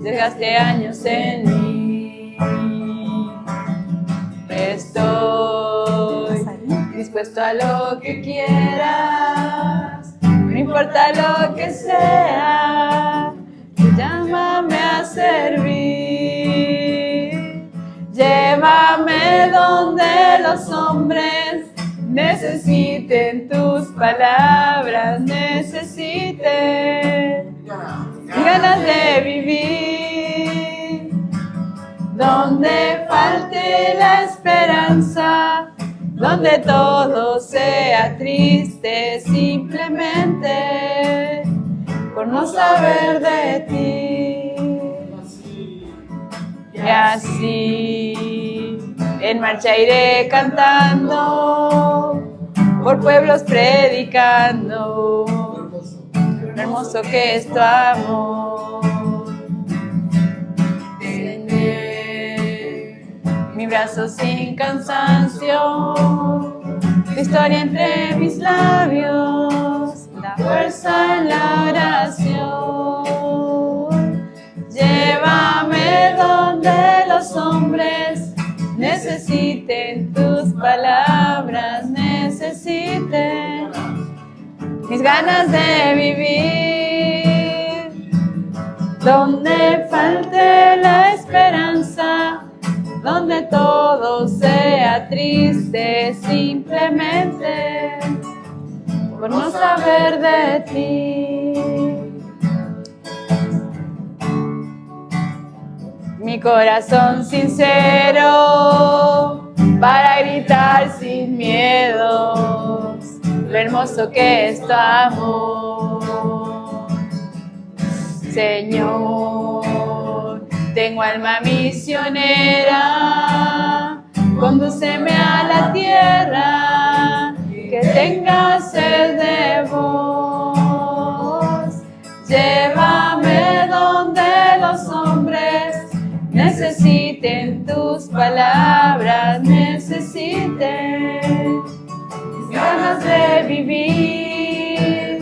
dejaste años en mí. Estoy dispuesto a lo que quieras, no importa lo que sea, llámame a servir. Llévame donde los hombres necesiten tus palabras, necesiten ganas de vivir. Donde falte la esperanza, donde todo sea triste simplemente por no saber de ti. Y así en marcha iré cantando, por pueblos predicando, lo hermoso que es tu amor. Extender mi brazo sin cansancio, tu historia entre mis labios, la fuerza en la oración. Llévame donde los hombres necesiten tus palabras, necesiten mis ganas de vivir. Donde falte la esperanza, donde todo sea triste simplemente por no saber de ti. Mi corazón sincero para gritar sin miedos lo hermoso que es tu amor. Señor, tengo alma misionera, condúceme a la tierra que tenga sed de vos. Llévame donde los hombres necesiten tus palabras, necesiten ganas de vivir.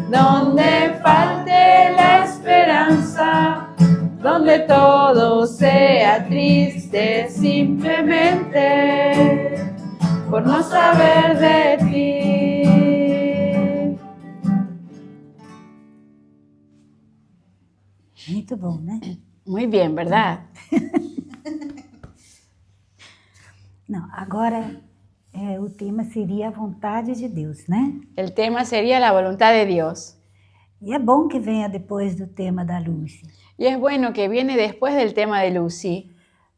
Donde falte la esperanza, donde todo sea triste simplemente por no saber de ti. Muito bom, né? Muy bien, ¿verdad? Não, agora o tema seria a vontade de Deus, né? El tema sería la voluntad de Dios. E é bom que venha depois do tema da Lúcia, Y es bueno que viene después del tema de Lucy,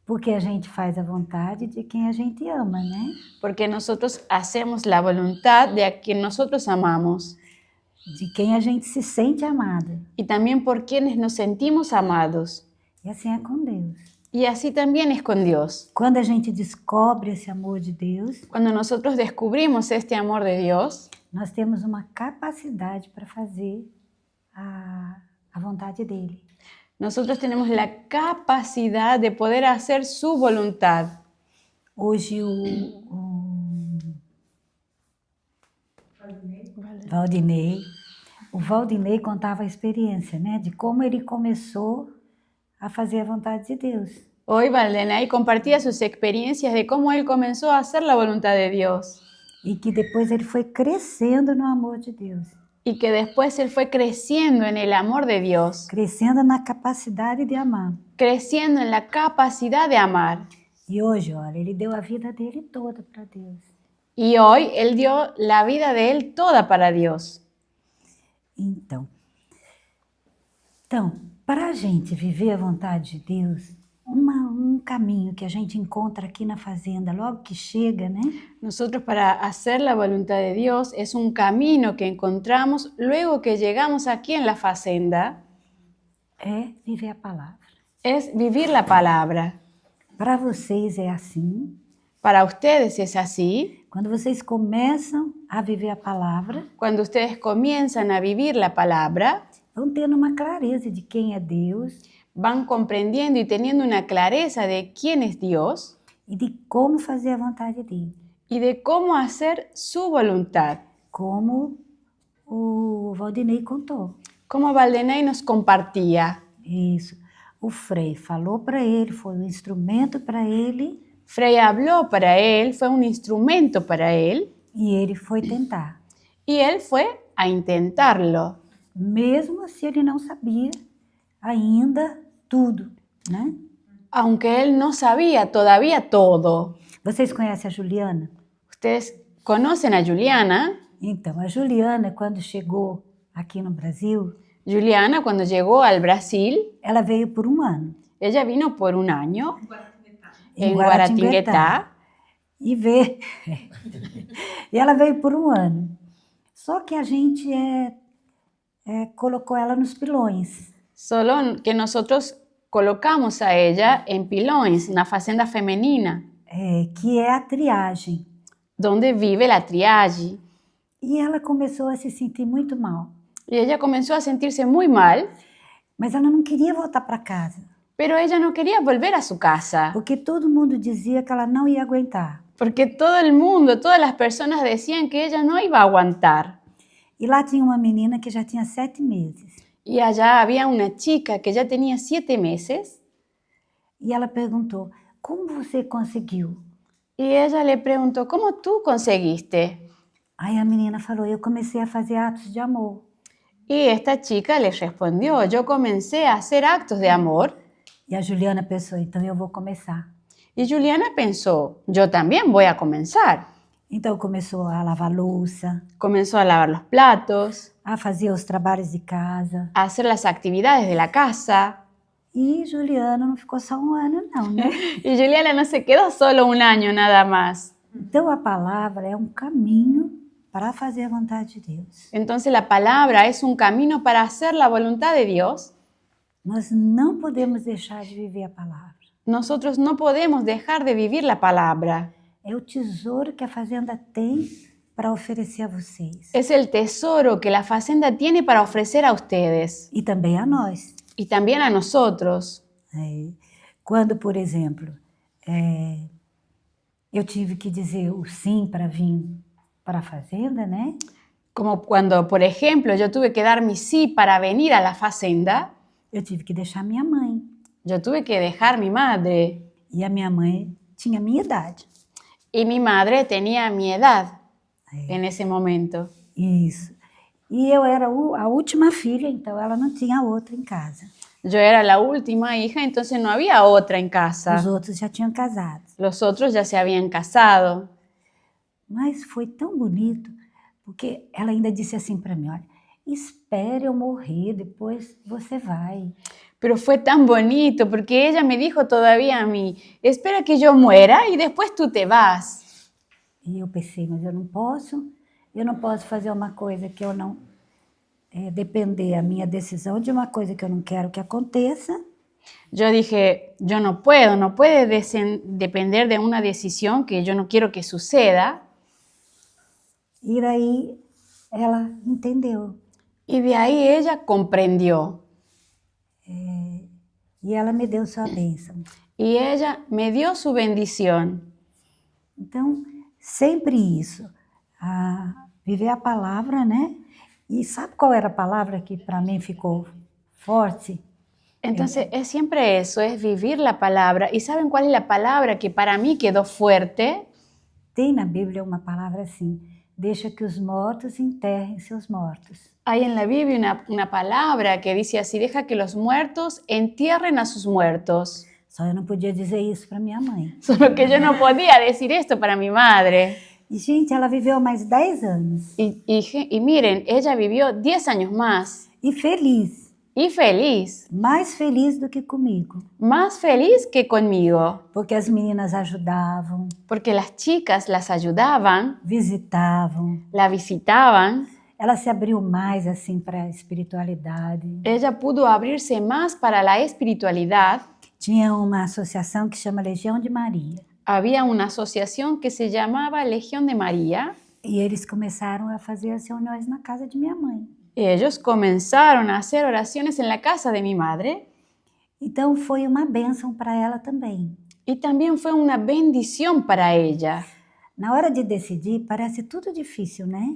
porque a gente faz a vontade de quem a gente ama, né? porque nosotros hacemos la voluntad de a quien nosotros amamos De quem a gente se sente amada. y también por quienes nos sentimos amados. E assim é com Deus. Y así también es con Dios. Quando a gente descobre esse amor de Deus, Cuando nosotros descubrimos este amor de Dios, nós temos uma capacidade para fazer a vontade dele. nosotros tenemos la capacidad de poder hacer su voluntad. Hoje o Valdinei contava a experiência, né? De como ele começou a fazer a vontade de Deus. Hoy Valdenay compartía sus experiencias de cómo él comenzó a hacer la voluntad de Dios E que depois ele foi crescendo no amor de Deus. y que después él fue creciendo en el amor de Dios, Crescendo na capacidade de amar. creciendo en la capacidad de amar. E hoje, olha, ele deu a vida dele toda para Deus. Y hoy él dio la vida de él toda para Dios. Então, para a gente viver a vontade de Deus, um caminho que a gente encontra aqui na fazenda, logo que chega, né? Nosotros para hacer la voluntad de Dios es un camino que encontramos luego que llegamos aquí en la fazenda, É viver a palavra. es vivir la palabra. Para vocês é assim. Para ustedes es así. Quando vocês começam a viver a palavra, Cuando ustedes comienzan a vivir la palabra, vão tendo uma clareza de quem é Deus van comprendiendo y teniendo una clareza de quién es Dios e de como fazer a vontade dele. y de cómo hacer su voluntad. Como o Valdinei contou. Como Valdenay nos compartía. Isso. O Frei falou para ele, foi um instrumento para ele Frei habló para él, fue un instrumento para él e ele foi tentar. y él fue a intentarlo, Mesmo se ele não sabia ainda tudo, né? aunque él no sabía todavía todo. Vocês conhecem a Juliana? Ustedes conocen a Juliana. Então, a Juliana, quando chegou aqui no Brasil, Juliana, cuando llegó al Brasil, ela veio por um ano. ella vino por un año en Guaratinguetá. Guaratinguetá. E veio. E ela veio por um ano. Só que a gente colocou ela nos pilões. Solo que nosotros colocamos a ella en Pilões, una fazenda femenina, Que é a triagem. donde vive la triage. E ela começou a se sentir muito mal. Y ella comenzó a sentirse muy mal, Mas ela não queria voltar para casa, pero ella no quería volver a su casa, porque todo mundo dizia que ela não ia aguentar. porque todo el mundo, todas las personas decían que ella no iba a aguantar. E lá tinha uma menina que já tinha 7 meses. Y allá había una chica que ya tenía 7 meses, E ela perguntou, como você conseguiu? y ella le preguntó, ¿cómo tú conseguiste? Aí a menina falou, eu comecei a fazer atos de amor. Y esta chica le respondió, yo comencé a hacer actos de amor. E a Juliana pensou, então eu vou começar. Y Juliana pensó, yo también voy a comenzar. Então começou a lavar louça, Comenzó a lavar los platos, a fazer os trabalhos de casa. a hacer las actividades de la casa. E Juliana não ficou só um ano não, né? Y Juliana no se quedó solo un año nada más. Então a palavra é um caminho para fazer a vontade de Deus. Entonces la palabra es un camino para hacer la voluntad de Dios. Nós não podemos deixar de viver a palavra. Nosotros no podemos dejar de vivir la palabra. É o tesouro que a fazenda tem para oferecer a vocês. Es el tesoro que la fazenda tiene para ofrecer a ustedes E também a nós. y también a nosotros. Quando, por exemplo, eu tive que dizer o sim para vir para a fazenda, né? Como cuando, por ejemplo, yo tuve que dar mi sí para venir a la fazenda, Eu tive que deixar minha mãe. yo tuve que dejar mi madre. E a minha mãe tinha a minha idade. Y mi madre tenía mi edad en ese momento. Isso. E eu era a última filha, então ela não tinha outra em casa. Yo era la última hija, entonces no había otra en Os casa. outros já tinham casado. Los otros ya se habían casado. Mas foi tão bonito, porque ela ainda disse assim para mim, olha, espere eu morrer, depois você vai. Pero fue tan bonito porque ella me dijo todavía a mí, espera que yo muera y después tú te vas. E eu pensei, mas eu não posso fazer uma coisa que eu não depender a minha decisão de uma coisa que eu não quero que aconteça. Yo dije, yo no puede depender de una decisión que yo no quiero que suceda. E daí ela entendeu. Y de ahí ella comprendió. E ela me deu sua bênção. Y ella me dio su bendición. Então, sempre isso. Viver a palavra, né? E sabe qual era a palavra que para mim ficou forte? Entonces, es siempre eso, es vivir la palabra. ¿Y saben cuál es la palabra que para mí quedó fuerte? Tem na Bíblia uma palavra assim, deixa que os mortos enterrem seus mortos. Hay en la Biblia una palabra que dice así, deja que los muertos entierren a sus muertos. Só eu não podia dizer isso para minha mãe. Solo que yo no podía decir esto para mi madre. E, gente, ela viveu mais 10 anos. Y miren, ella vivió 10 años más. E feliz. Y feliz. Mais feliz do que comigo. Más feliz que conmigo. Porque as meninas ajudavam. Porque las chicas las ayudaban. Visitavam. La visitaban. Ela se abriu mais assim para a espiritualidade. Ella pudo abrirse más para la espiritualidad. Tinha uma associação que chama Legião de Maria. Había una asociación que se llamaba Legión de María. E eles começaram a fazer as reuniões na casa de minha mãe. Ellos comenzaron a hacer oraciones en la casa de mi madre. Então foi uma bênção para ela também. Y también fue una bendición para ella. Na hora de decidir, parece tudo difícil, né?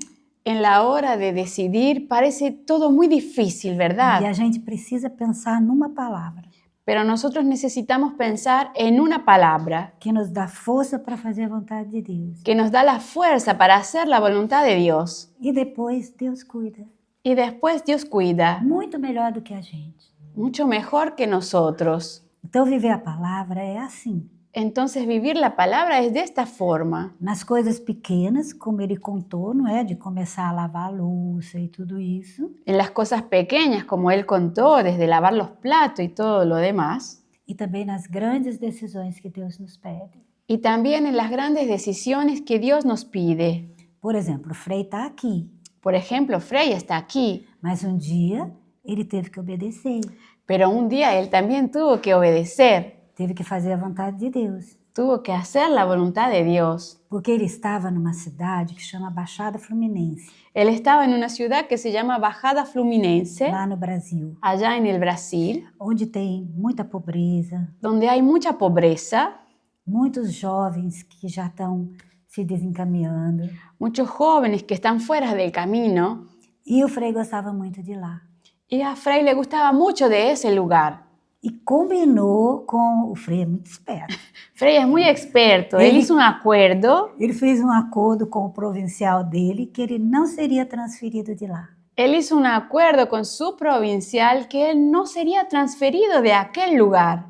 en la hora de decidir parece todo muy difícil, E ¿verdad? a gente precisa pensar numa palavra Pero nosotros necesitamos pensar en una palabra que nos dá força para fazer a vontade de Deus. que nos da la fuerza para hacer la voluntad de Dios. E depois Deus cuida. Y después Dios cuida, Muito melhor do que a gente. mucho mejor que nosotros. Então, viver a palavra é assim. Entonces vivir la palabra es de esta forma. Nas coisas pequenas, como ele contou, não é? De começar a lavar a louça e tudo isso. En las cosas pequeñas, como él contó, desde lavar los platos y todo lo demás. E também nas grandes decisões que Deus nos pede. Y también en las grandes decisiones que Dios nos pide. Por exemplo, o Frei está aqui, Por ejemplo, Frei está aquí, mas um dia ele teve que obedecer. pero un día él también tuvo que obedecer, Teve que fazer a vontade de Deus. tuvo que hacer la voluntad de Dios. Porque ele estava numa cidade que chama Baixada Fluminense, Él estaba en una ciudad que se llama Bajada Fluminense, lá no Brasil, allá en el Brasil, onde tem muita pobreza, donde hay mucha pobreza, muitos jovens que já estão se desencaminhando. muchos jóvenes que están fuera del camino, E o Frei gostava muito de lá. y a Frei le gustaba mucho de ese lugar. E combinou com... O Frei é muito esperto. Frei es muy experto, él hizo un acuerdo, Ele fez um acordo com o provincial dele que ele não seria transferido de lá. él hizo un acuerdo con su provincial que él no sería transferido de aquel lugar.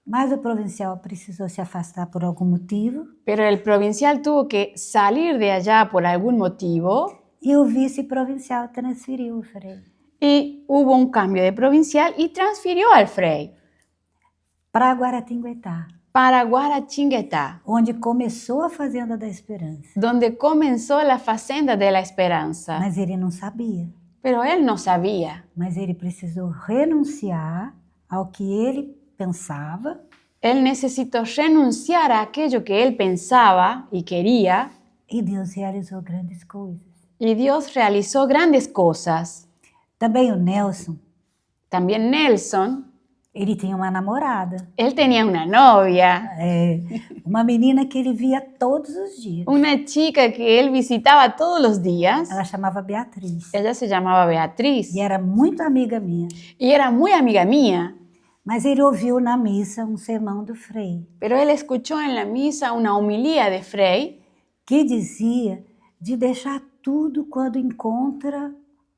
Mas o provincial precisou se afastar por algum motivo Pero el provincial tuvo que salir de allá por algún motivo e o vice-provincial transferiu o Frei y hubo un cambio de provincial y transfirió al Frei para Guaratinguetá, para Guaratinguetá, onde começou a Fazenda da Esperança. donde comenzó la Fazenda de la Esperanza. Mas ele não sabia. Pero él no sabía. Mas ele precisou renunciar ao que ele pensava Él necesitó renunciar a aquello que él pensaba y quería, e Deus realizou grandes coisas. y Dios realizó grandes cosas. Também o Nelson, También Nelson, ele tinha uma namorada, él tenía una novia, uma menina que ele via todos os dias. una chica que él visitaba todos los días. Ela chamava Beatriz Ella se llamaba Beatriz e era muito amiga minha. y era muy amiga mía. Mas ele ouviu na missa um sermão do Frei Pero él escuchó en la misa una homilía de Frei que dizia de deixar tudo quando encontra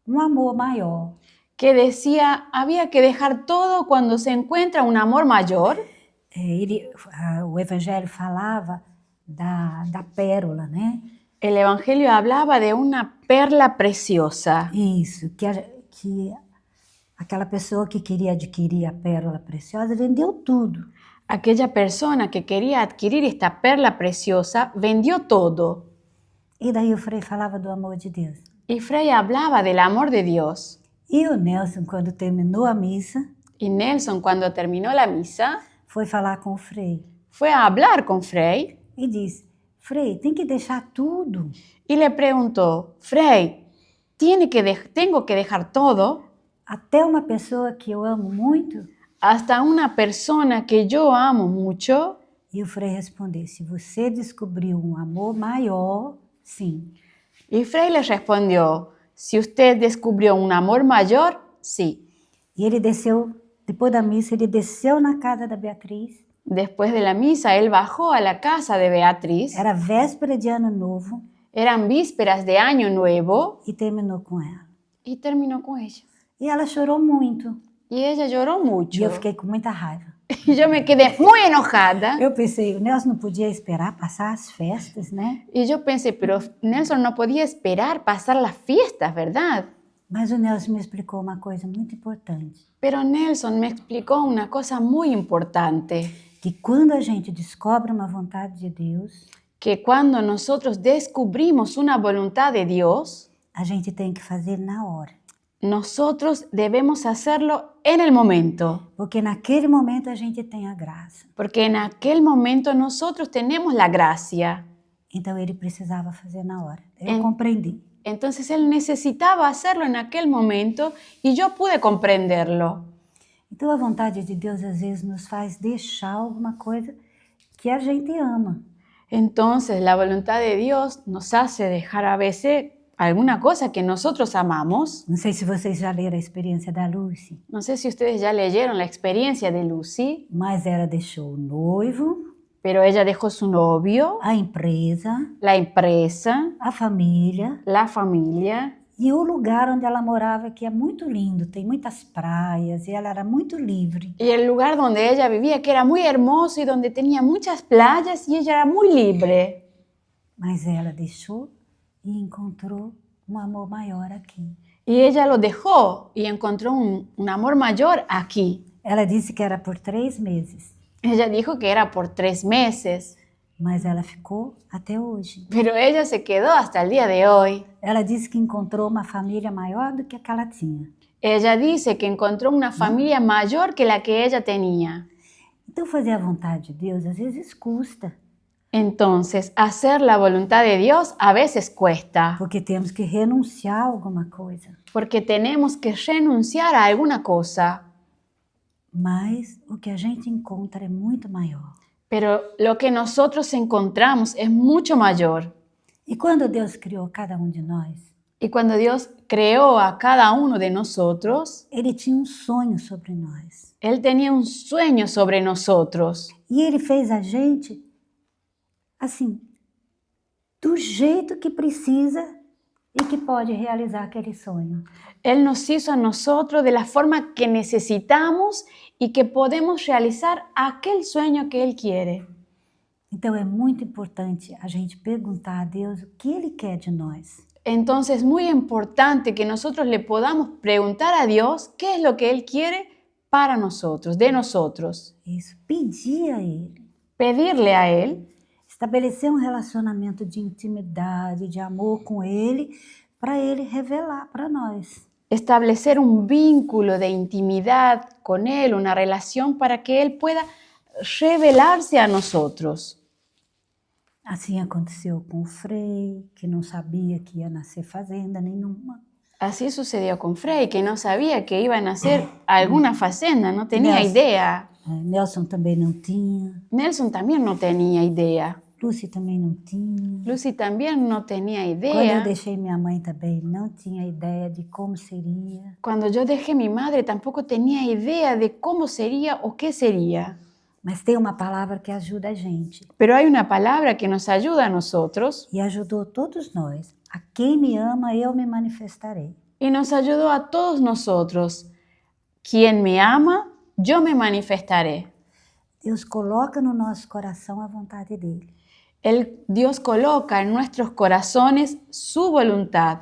um amor maior. que decía, había que dejar todo cuando se encuentra un amor mayor. O Evangelho falava da pérola, né? El Evangelio hablaba de una perla preciosa. Isso, que aquela pessoa que queria adquirir a pérola preciosa vendeu tudo. Aquella persona que quería adquirir esta perla preciosa vendió todo. E daí o Frei falava do amor de Deus. Y Frei hablaba del amor de Dios. E o Nelson, quando terminou a missa, Y Nelson, cuando terminó la misa, foi falar com o Frei fue a hablar con Frei e disse: Frei, tem que deixar tudo. y le preguntó, Frei, ¿tengo que dejar todo? Até uma pessoa que eu amo muito. Hasta una persona que yo amo mucho. E o Frei respondeu: se você descobriu um amor maior, sim. Y Frei le respondió, si usted descubrió un amor mayor, sí. E ele desceu, depois da missa, ele desceu na casa da Beatriz. Después de la misa, él bajó a la casa de Beatriz. Era véspera de Ano Novo Eran vísperas de Año Nuevo e terminou com ela. y terminó con ella. E ela chorou muito. Y ella lloró E mucho. eu fiquei com muita raiva. Y yo me quedé muy enojada. Eu pensei, o Nelson não podia esperar passar as festas, né? Y yo pensé, pero Nelson no podía esperar pasar las fiestas, ¿verdad? Mas o Nelson me explicou uma coisa muito importante. Pero Nelson me explicó una cosa muy importante. Que quando a gente descobre uma vontade de Deus, Que cuando nosotros descubrimos una voluntad de Dios, a gente tem que fazer na hora. nosotros debemos hacerlo en el momento. Porque naquele momento a gente tem a graça. Porque en aquel momento nosotros tenemos la gracia. Então ele precisava fazer na hora. Eu compreendi. Entonces él necesitaba hacerlo en aquel momento y yo pude comprenderlo. Então a vontade de Deus às vezes nos faz deixar alguma coisa que a gente ama. Entonces la voluntad de Dios nos hace dejar a veces alguna cosa que nosotros amamos. Não sei se vocês já leram a experiência da Lucy, No sé si ustedes ya leyeron la experiencia de Lucy, mas ela deixou o noivo, pero ella dejó su novio, a empresa, la empresa, a família la familia e o lugar onde ela morava, que é muito lindo, tem muitas praias e ela era muito livre. y el lugar donde ella vivía, que era muy hermoso y donde tenía muchas playas y ella era muy libre. Mas ela deixou e encontrou um amor maior aqui. Y ella lo dejó y encontró un amor mayor aquí. Ela disse que era por 3 meses, Ella dijo que era por 3 meses, mas ela ficou até hoje. pero ella se quedó hasta el día de hoy. Ela disse que encontrou uma família maior do que a que ela tinha. Ella dice que encontró una familia mayor que la que ella tenía. Então, fazer a vontade de Deus às vezes custa, Entonces, hacer la voluntad de Dios a veces cuesta, porque temos que renunciar a alguma coisa. porque tenemos que renunciar a alguna cosa. Mas o que a gente encontra é muito maior. Pero lo que nosotros encontramos es mucho mayor. E quando Deus criou cada um de nós, Y cuando Dios creó a cada uno de nosotros, Ele tinha um sonho sobre nós. Él tenía un sueño sobre nosotros. E Ele fez a gente assim, do jeito que precisa e que pode realizar aquele sonho. Él nos hizo a nosotros de la forma que necesitamos y que podemos realizar aquel sueño que Él quiere. Então é muito importante a gente perguntar a Deus o que Ele quer de nós. Entonces es muy importante que nosotros le podamos preguntar a Dios qué es lo que Él quiere para nosotros, de nosotros. Isso, pedir a Ele. Pedirle a Él, Estabelecer um relacionamento de intimidade, de amor com Ele, para Ele revelar para nós. establecer un vínculo de intimidad con Él, una relación para que Él pueda revelarse a nosotros. Assim aconteceu com o Frei, que não sabia que ia nascer fazenda nenhuma. Así sucedió con Frei, que no sabía que iba a nacer alguna fazenda, no tenía Nelson. idea. Nelson também não tinha, Nelson también no tenía idea. Lucy também não tinha. Lucy también no tenía Quando eu idea. deixei minha mãe também, não tinha ideia de como seria. Cuando yo dejé mi madre tampoco tenía idea de cómo sería o qué sería. Mas tem uma palavra que ajuda a gente. Pero hay una palabra que nos ayuda a nosotros E ajudou todos nós. A quem me ama, eu me manifestarei. y nos ayudó a todos nosotros. Quien me ama, yo me manifestaré. Deus coloca no nosso coração a vontade dele. Dios coloca en nuestros corazones su voluntad.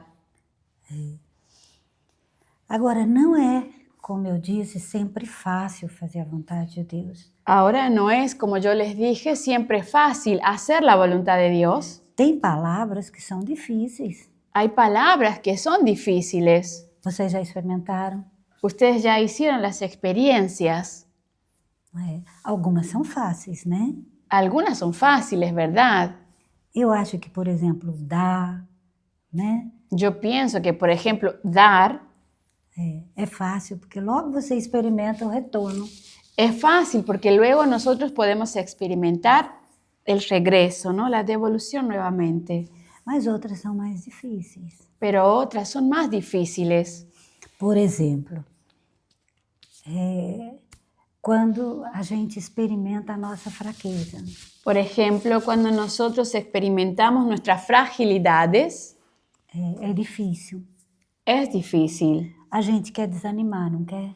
Agora, não é, como eu disse, sempre fácil fazer a vontade de Deus. Ahora no es, como yo les dije, siempre fácil hacer la voluntad de Dios. Tem palavras que são difíceis. Hay palabras que son difíciles. Vocês já experimentaram? Ustedes ya hicieron las experiencias. Algumas são fáceis, né? Algunas son fáciles, ¿verdad? Eu acho que, por exemplo, dar, né? Yo pienso que, por ejemplo, dar É fácil, porque logo você experimenta o retorno. es fácil porque luego nosotros podemos experimentar el regreso, ¿no? La devolución nuevamente. Mas outras são mais difíceis. Pero otras son más difíciles. Por exemplo, quando a gente experimenta a nossa fraqueza. Por ejemplo, cuando nosotros experimentamos nuestras fragilidades, É difícil. es difícil. A gente quer desanimar, não quer?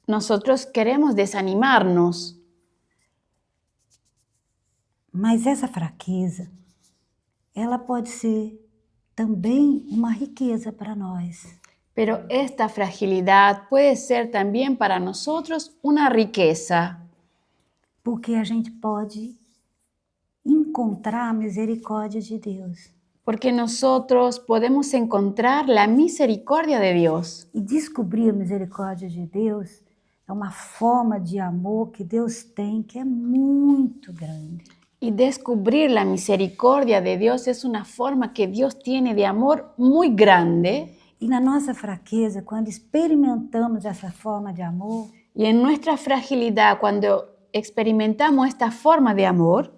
Nosotros queremos desanimarnos, Mas essa fraqueza, ela pode ser também uma riqueza para nós. pero esta fragilidad puede ser también para nosotros una riqueza, Porque a gente pode encontrar a misericórdia de Deus. porque nosotros podemos encontrar la misericordia de Dios. E descobrir a misericórdia de Deus é uma forma de amor que Deus tem que é muito grande. Y descubrir la misericordia de Dios es una forma que Dios tiene de amor muy grande. E na nossa fraqueza, quando experimentamos essa forma de amor, Y en nuestra fragilidad, cuando experimentamos esta forma de amor,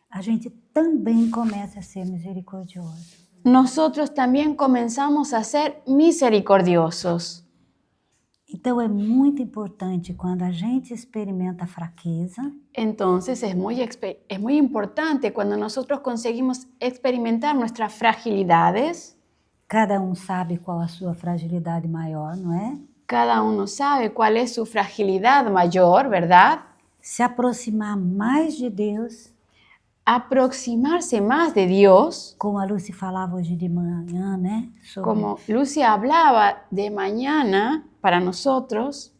a gente também começa a ser misericordioso. nosotros también comenzamos a ser misericordiosos. Então é muito importante quando a gente experimenta a fraqueza, Entonces es muy importante cuando nosotros conseguimos experimentar nuestras fragilidades. cada um sabe qual a sua fragilidade maior, não é? Cada uno sabe cuál es su fragilidad mayor, ¿verdad? Se aproximar mais de Deus, Aproximarse más de Dios, como a Lucy falava hoje de manhã, né? Sobre, como Lucia hablaba de mañana para nosotros,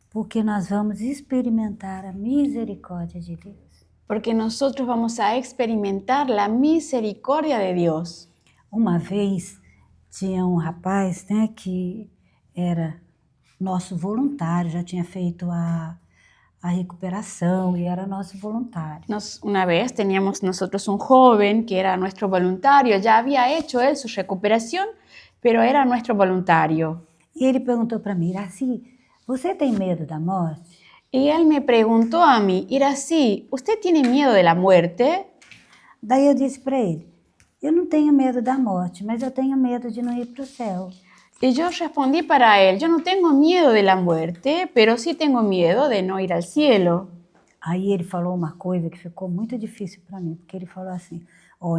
porque nós vamos experimentar a misericórdia de Deus. porque nosotros vamos a experimentar la misericordia de Dios. Uma vez tinha um rapaz, né, que era nosso voluntário, já tinha feito a recuperação e era nosso voluntário. Una vez teníamos nosotros un joven que era nuestro voluntario, ya había hecho él su recuperación, pero era nuestro voluntario. E ele perguntou para mim, Iraci, você tem medo da morte? Y él me preguntó a mí, Iraci, ¿usted tiene miedo de la muerte? Daí eu disse para ele, eu não tenho medo da morte, mas eu tenho medo de não ir para o céu. Y yo respondí para él, yo no tengo miedo de la muerte, pero sí tengo miedo de no ir al cielo. Aí ele falou uma coisa que ficou muito difícil para mim, porque ele falou assim,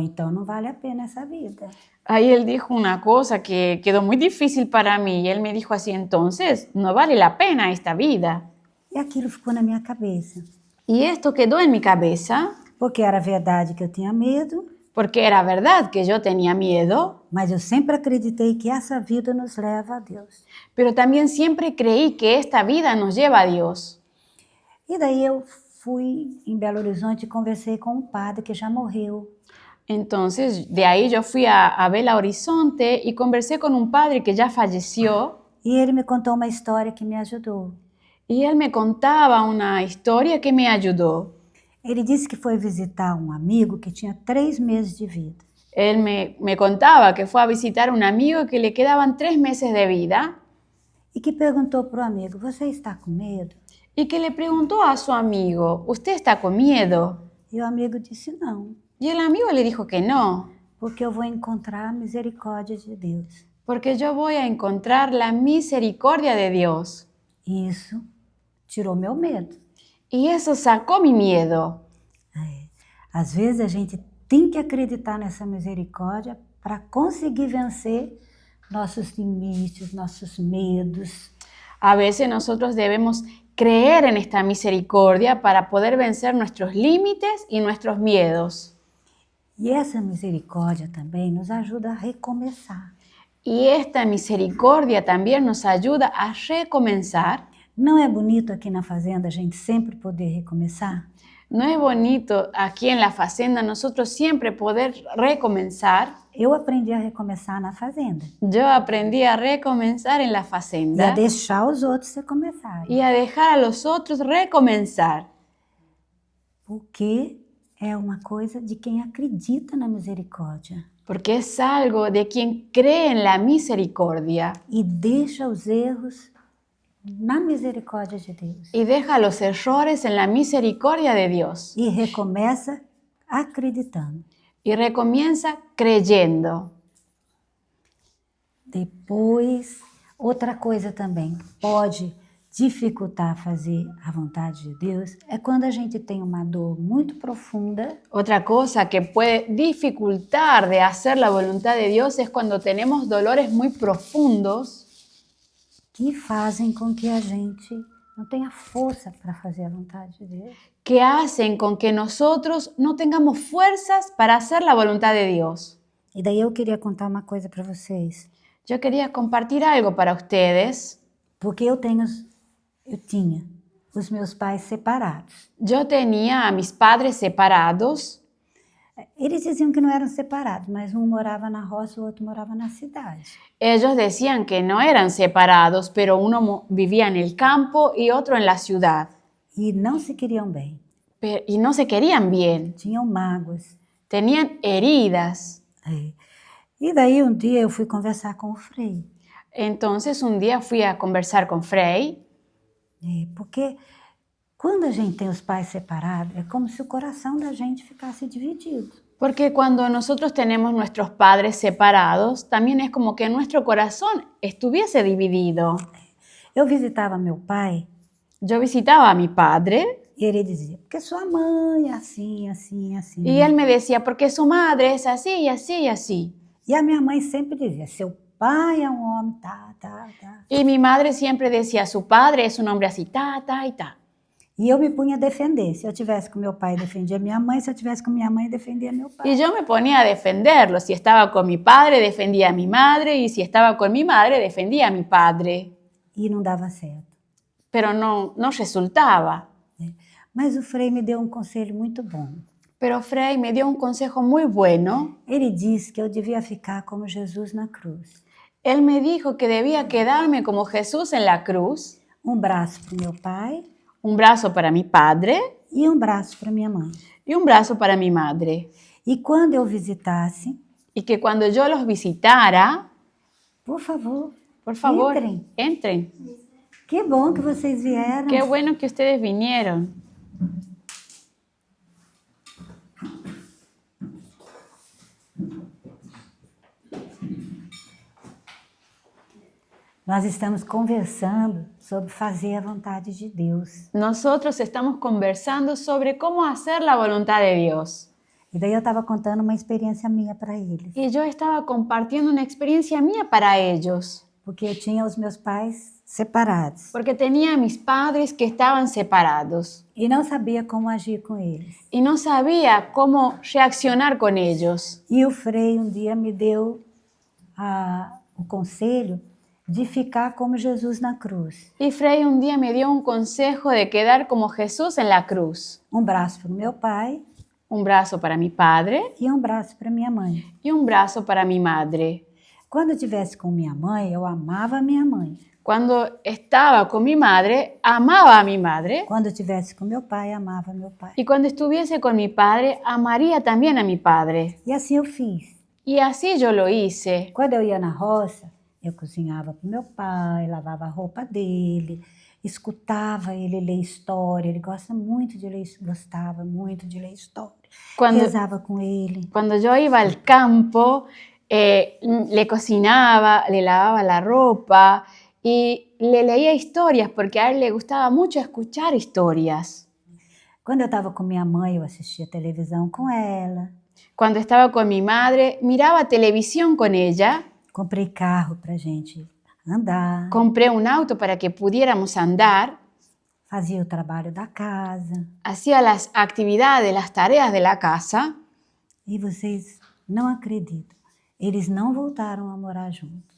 então não vale a pena essa vida. Ahí él dijo una cosa que quedó muy difícil para mí y él me dijo así, entonces, no vale la pena esta vida. E aquilo ficou na minha cabeça, Y esto quedó en mi cabeza porque era verdade que eu tinha medo, porque era verdad que yo tenía miedo, mas eu sempre acreditei que essa vida nos leva a Deus. pero también siempre creí que esta vida nos lleva a Dios. E daí eu fui em Belo Horizonte e conversei com um padre que já morreu. Entonces, de ahí yo fui a Belo Horizonte y conversé con un padre que ya falleció E ele me contou uma história que me ajudou. y él me contaba una historia que me ayudó. Ele disse que foi visitar um amigo que tinha 3 meses de vida. Él me contaba que fue a visitar a un amigo que le quedaban 3 meses de vida E que perguntou para o amigo, você está com medo? y que le preguntó a su amigo, ¿usted está con miedo? E o amigo disse não, Y el amigo le dijo que no, porque eu vou encontrar a misericórdia de Deus. porque yo voy a encontrar la misericordia de Dios. E isso tirou meu medo. Y eso sacó mi miedo. Às vezes a gente tem que acreditar nessa misericórdia para conseguir vencer nossos limites, nossos medos. A veces nosotros debemos creer en esta misericordia para poder vencer nuestros límites y nuestros miedos. E essa misericórdia também nos ajuda a recomeçar. Y esta misericordia también nos ayuda a recomenzar. Não é bonito aqui na fazenda a gente sempre poder recomeçar? ¿No es bonito aquí en la fazenda nosotros siempre poder recomenzar? Eu aprendi a recomeçar na fazenda. Yo aprendí a recomenzar en la E a fazenda deixar os outros recomeçarem. y a dejar a los otros recomenzar. Porque é uma coisa de quem acredita na misericórdia. Porque es algo de quien cree en la misericordia E deixa os erros na misericórdia de Deus. y deja los errores en la misericordia de Dios E recomeça acreditando. y recomienza creyendo. Depois, outra coisa também pode dificultar fazer a vontade de Deus é quando a gente tem uma dor muito profunda Otra cosa que puede dificultar de hacer la voluntad de Dios es cuando tenemos dolores muy profundos que fazem com que a gente não tenha força para fazer a vontade de Deus. que hacen con que nosotros no tengamos fuerzas para hacer la voluntad de Dios. E daí eu queria contar uma coisa para vocês, Yo quería compartir algo para ustedes. porque eu tinha os meus pais separados. Yo tenía a mis padres separados. Eles diziam que não eram separados, mas um morava na roça, o outro morava na cidade. Ellos decían que no eran separados, pero uno vivía en el campo y otro en la ciudad. E não se queriam bem. Y no se querían bien. Tinham mágoas. Tenían heridas. E daí um dia eu fui conversar com o Frei. Entonces un día fui a conversar con Frei. Porque quando a gente tem os pais separados, é como se o coração da gente ficasse dividido. Porque cuando nosotros tenemos nuestros padres separados, también es como que nuestro corazón estuviese dividido. Eu visitava meu pai Yo visitaba a mi padre e ele dizia, porque sua mãe é assim, assim, assim. y él me decía, porque su madre es así y así y así. E a minha mãe sempre dizia, seu pai é um homem, tá, tá, tá. Y mi madre siempre decía, su padre es un hombre así, ta, ta y ta. E eu me punha a defender. Se eu tivesse com meu pai, defendia minha mãe. Se eu tivesse com minha mãe, defendia meu pai. Y yo me ponía a defenderlo. Si estaba con mi padre, defendía a mi madre. Y si estaba con mi madre, defendía a mi padre. E não dava certo. Pero no resultaba. Mas o Frei me deu um conselho muito bom. Pero Frei me dio un consejo muy bueno. Ele disse que eu devia ficar como Jesus na cruz. Él me dijo que debía quedarme como Jesús en la cruz. Um braço para o meu pai Un brazo para mi padre e um braço para minha mãe. y un brazo para mi madre. E quando eu visitasse, Y que cuando yo los visitara, por favor, entren. Entrem. Que bom que vocês vieram. Qué bueno que ustedes vinieron. Nós estamos conversando sobre fazer a vontade de Deus. Nosotros estamos conversando sobre cómo hacer la voluntad de Dios. E daí eu estava contando uma experiência minha para eles. Y yo estaba compartiendo una experiencia mía para ellos. Porque eu tinha os meus pais separados. Porque tenía a mis padres que estaban separados. E não sabia como agir com eles. Y no sabía cómo reaccionar con ellos. E o Frei um dia me deu o conselho de ficar como Jesus na cruz. Y Frei un día me dio un consejo de quedar como Jesús en la cruz. Um braço para o meu pai Un brazo para mi padre e um braço para minha mãe. y un brazo para mi madre. Quando eu estivesse com minha mãe, eu amava a minha mãe. Cuando estaba con mi madre, amaba a mi madre. Quando eu estivesse com meu pai, amava meu pai. Y cuando estuviese con mi padre, amaría también a mi padre. E assim eu fiz. Y así yo lo hice. Quando eu ia na roça, eu cozinhava para o meu pai, lavava a roupa dele, escutava ele ler história. Ele gosta muito de ler, gostava muito de ler história. Rezava com ele. Cuando yo iba al campo, le cocinaba, le lavaba la ropa y le leía historias porque a él le gustaba mucho escuchar historias. Quando eu estava com minha mãe, eu assistia televisão com ela. Cuando estaba con mi madre, miraba televisión con ella. Comprei carro para gente andar. Compré un auto para que pudiéramos andar. Fazia o trabalho da casa. Hacía las actividades, las tareas de la casa. E vocês não acreditam, eles não voltaram a morar juntos.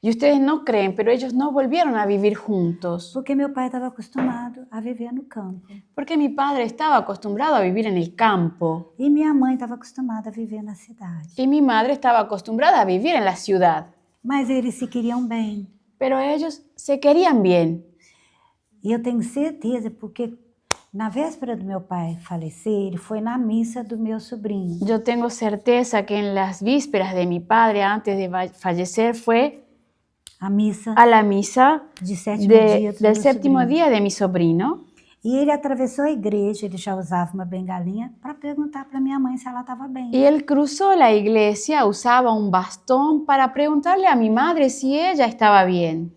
Y ustedes no creen, pero ellos no volvieron a vivir juntos. Porque meu pai estava acostumado a viver no campo. Porque mi padre estaba acostumbrado a vivir en el campo. E minha mãe estava acostumada a viver na cidade. Y mi madre estaba acostumbrada a vivir en la ciudad. Mas eles se queriam bem. Pero ellos se querían bien. E eu tenho certeza, porque na véspera do meu pai falecer, ele foi na missa do meu sobrinho. Yo tengo certeza que en las vísperas de mi padre, antes de fallecer, fue a la misa del séptimo día de mi sobrino. E ele atravessou a igreja, ele já usava uma bengalinha, para perguntar para minha mãe se ela estava bem. Y él cruzó la iglesia, usaba un bastón para preguntarle a mi madre si ella estaba bien.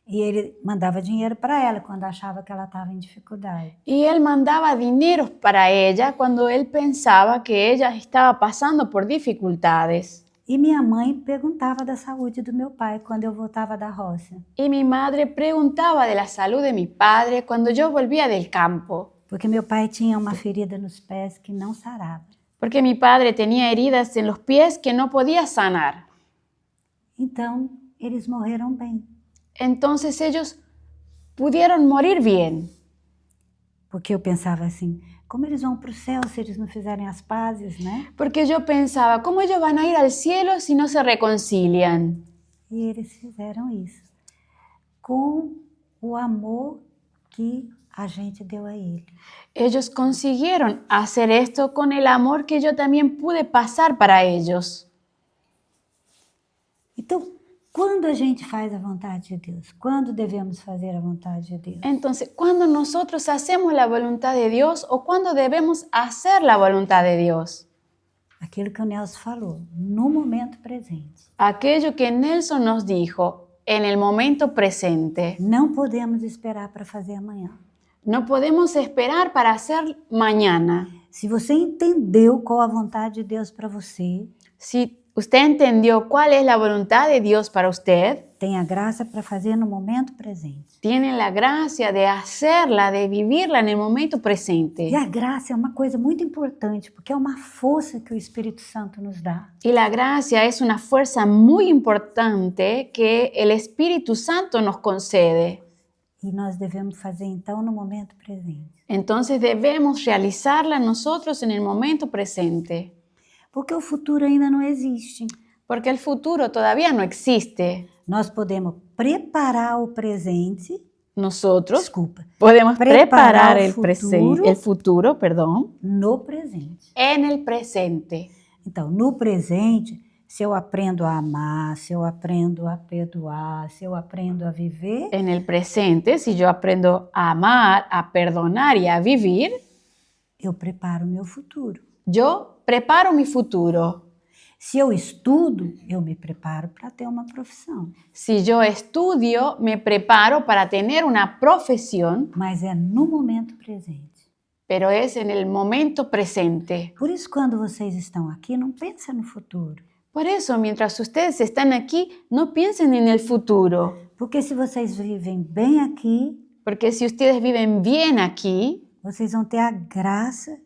E ele mandava dinheiro para ela quando achava que ela estava em dificuldade. Y él mandaba dinero para ella cuando él pensaba que ella estaba pasando por dificultades. E minha mãe perguntava da saúde do meu pai quando eu voltava da roça. Y mi madre preguntaba de la salud de mi padre cuando yo volvía del campo. Porque meu pai tinha uma ferida nos pés que não sarava. Porque mi padre tenía heridas en los pies que no podía sanar. Então, eles morreram bem. Entonces ellos pudieron morir bien. Porque eu pensava assim, como eles vão para o céu se eles não fizerem as pazes, né? Porque yo pensaba, ¿cómo ellos van a ir al cielo si no se reconcilian? E eles fizeram isso. Com o amor que a gente deu a ele. Ellos consiguieron hacer esto con el amor que yo también pude pasar para ellos. Então, quando a gente faz a vontade de Deus? Quando devemos fazer a vontade de Deus? Entonces, ¿cuándo nosotros hacemos la voluntad de Dios o cuándo debemos hacer la voluntad de Dios? Aquilo que o Nelson falou, no momento presente. Aquello que Nelson nos dijo, en el momento presente. Não podemos esperar para fazer amanhã. No podemos esperar para hacer mañana. Se você entendeu qual a vontade de Deus para você, Si usted entendió cuál es la voluntad de Dios para usted, tem a graça para fazer no momento presente. tiene la gracia de hacerla, de vivirla en el momento presente. E a graça é uma coisa muito importante, porque é uma força que o Espírito Santo nos dá. Y la gracia es una fuerza muy importante que el Espíritu Santo nos concede. E nós devemos fazer então no momento presente. Entonces debemos realizarla nosotros en el momento presente. Porque o futuro ainda não existe. Porque el futuro todavía no existe. Nós podemos preparar o presente. Nosotros Desculpa. podemos preparar el futuro, futuro, no presente. en el presente. Então, no presente, se eu aprendo a amar, se eu aprendo a perdoar, se eu aprendo a viver, En el presente, si yo aprendo a amar, a perdonar y a vivir, eu preparo o meu futuro. yo preparo mi futuro. Se eu estudo, eu me preparo para ter uma profissão. Si yo estudio, me preparo para tener una profesión, Mas é no momento presente. pero es en el momento presente. Por isso, quando vocês estão aqui, não pensa no futuro. Por eso, mientras ustedes están aquí, no piensen en el futuro. Porque se vocês vivem bem aqui, Porque si ustedes viven bien aquí, vocês vão ter a graça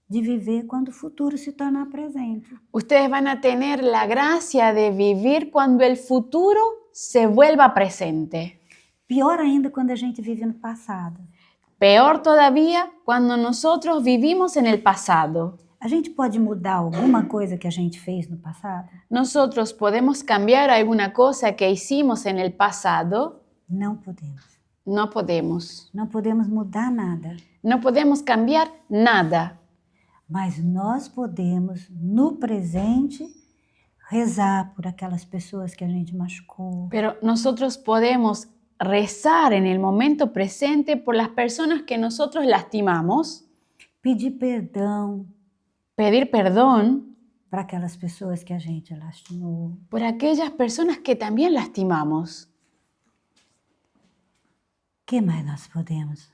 de viver quando o futuro se tornar presente. ustedes van a tener la gracia de vivir cuando el futuro se vuelva presente. Pior ainda quando a gente vive no passado. Peor todavía cuando nosotros vivimos en el pasado. A gente pode mudar alguma coisa que a gente fez no passado? ¿Nosotros podemos cambiar alguna cosa que hicimos en el pasado? Não podemos. No podemos. Não podemos mudar nada. No podemos cambiar nada. Mas nós podemos, no presente, rezar por aquelas pessoas que a gente machucou. Pero nosotros podemos rezar en el momento presente por las personas que nosotros lastimamos, Pedir perdão pedir perdón para aquelas pessoas que a gente lastimou. por aquellas personas que también lastimamos. O que mais nós podemos?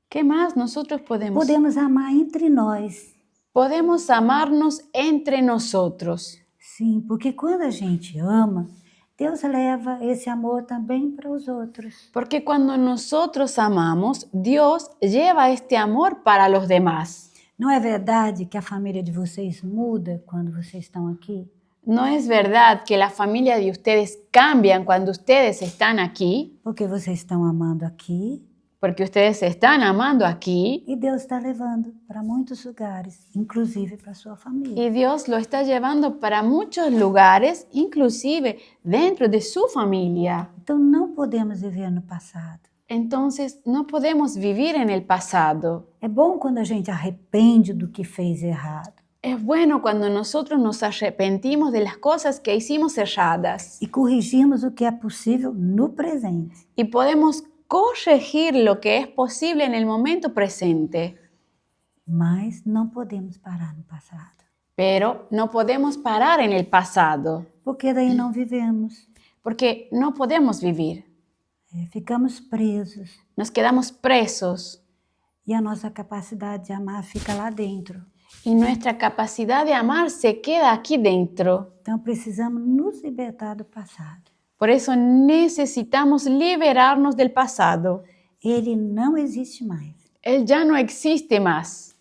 ¿Qué más nosotros podemos? Podemos amar entre nós. Podemos amarnos entre nosotros. Sim, porque quando a gente ama, Deus leva esse amor também para os outros. Porque cuando nosotros amamos, Dios lleva este amor para los demás. Não é verdade que a família de vocês muda quando vocês estão aqui? ¿No es verdad que la familia de ustedes cambian cuando ustedes están aquí? Porque vocês estão amando aqui Porque ustedes se están amando aquí e Deus está levando para muitos lugares, inclusive para a sua família. y Dios lo está llevando para muchos lugares, inclusive dentro de su familia. Então não podemos viver no passado. Entonces no podemos vivir en el pasado. É bom quando a gente arrepende do que fez errado Es bueno cuando nosotros nos arrepentimos de las cosas que hicimos erradas e corrigimos o que é possível no presente. y podemos corregir lo que es posible en el momento presente. Mas não podemos parar no passado, Pero no podemos parar en el pasado porque daí não vivemos. porque no podemos vivir. Ficamos presos Nos quedamos presos e a nossa capacidade de amar fica lá dentro. y nuestra capacidad de amar se queda aquí dentro. Então precisamos nos libertar do passado. Por eso necesitamos liberarnos del pasado. Ele não existe mais. Él ya no existe más.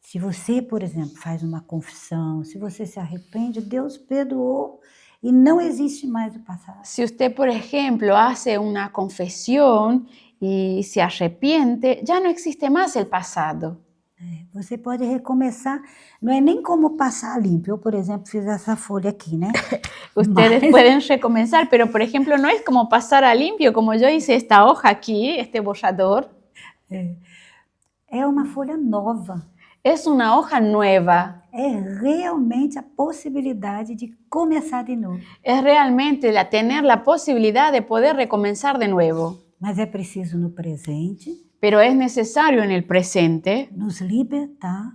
Se você, por exemplo, faz uma confissão, se você se arrepende, Deus perdoou e não existe mais o passado. Si usted, por ejemplo, hace una confesión y se arrepiente, ya no existe más el pasado. Você pode recomeçar, não é nem como passar limpo. Eu, por exemplo, fiz essa folha aqui, né? Ustedes pueden recomenzar, pero por ejemplo no es como pasar a limpio, como yo hice esta hoja aquí, este borrador. É uma folha nova. Es una hoja nueva. É realmente a possibilidade de começar de novo. Es realmente tener la posibilidad de poder recomenzar de nuevo. Mas é preciso no presente Pero es necesario en el presente nos libertar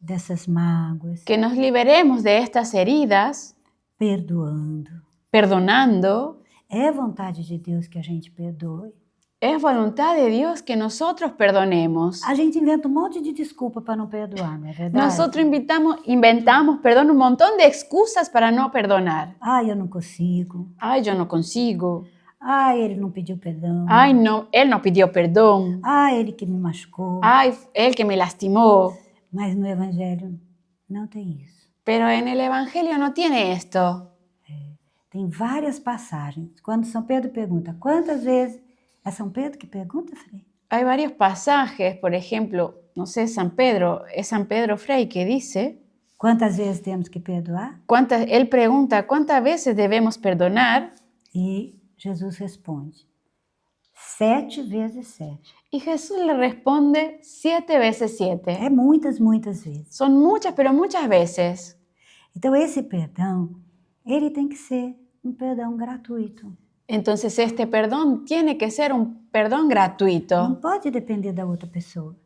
dessas mágoas, que nos liberemos de estas heridas, perdoando. perdonando. É vontade de Deus que a gente perdoe. Es voluntad de Dios que nosotros perdonemos. A gente inventa um monte de desculpa para não perdoar, não é verdade? Nosotros inventamos, un montón de excusas para no perdonar. Ai, eu não consigo. Ay, yo no consigo. Ai, ele não pediu perdão. Ay, no, él no pidió perdón. Ai, ele que me machucou. Ay, él que me lastimó. Mas no Evangelho não tem isso. Pero en el Evangelio no tiene esto. Tem várias passagens. Quando São Pedro pergunta, quantas vezes... É São Pedro que pergunta, Frei? Hay varios pasajes, por ejemplo, no sé, San Pedro, es San Pedro Frei que dice, Quantas vezes temos que perdoar? él pregunta, ¿cuántas veces debemos perdonar? E Jesus responde, 7 vezes 7. Y Jesús le responde 7 veces 7. É muitas, muitas vezes. Son muchas, pero muchas veces. Então esse perdão, ele tem que ser um perdão gratuito. Entonces este perdón tiene que ser un perdón Não gratuito. pode depender da outra pessoa.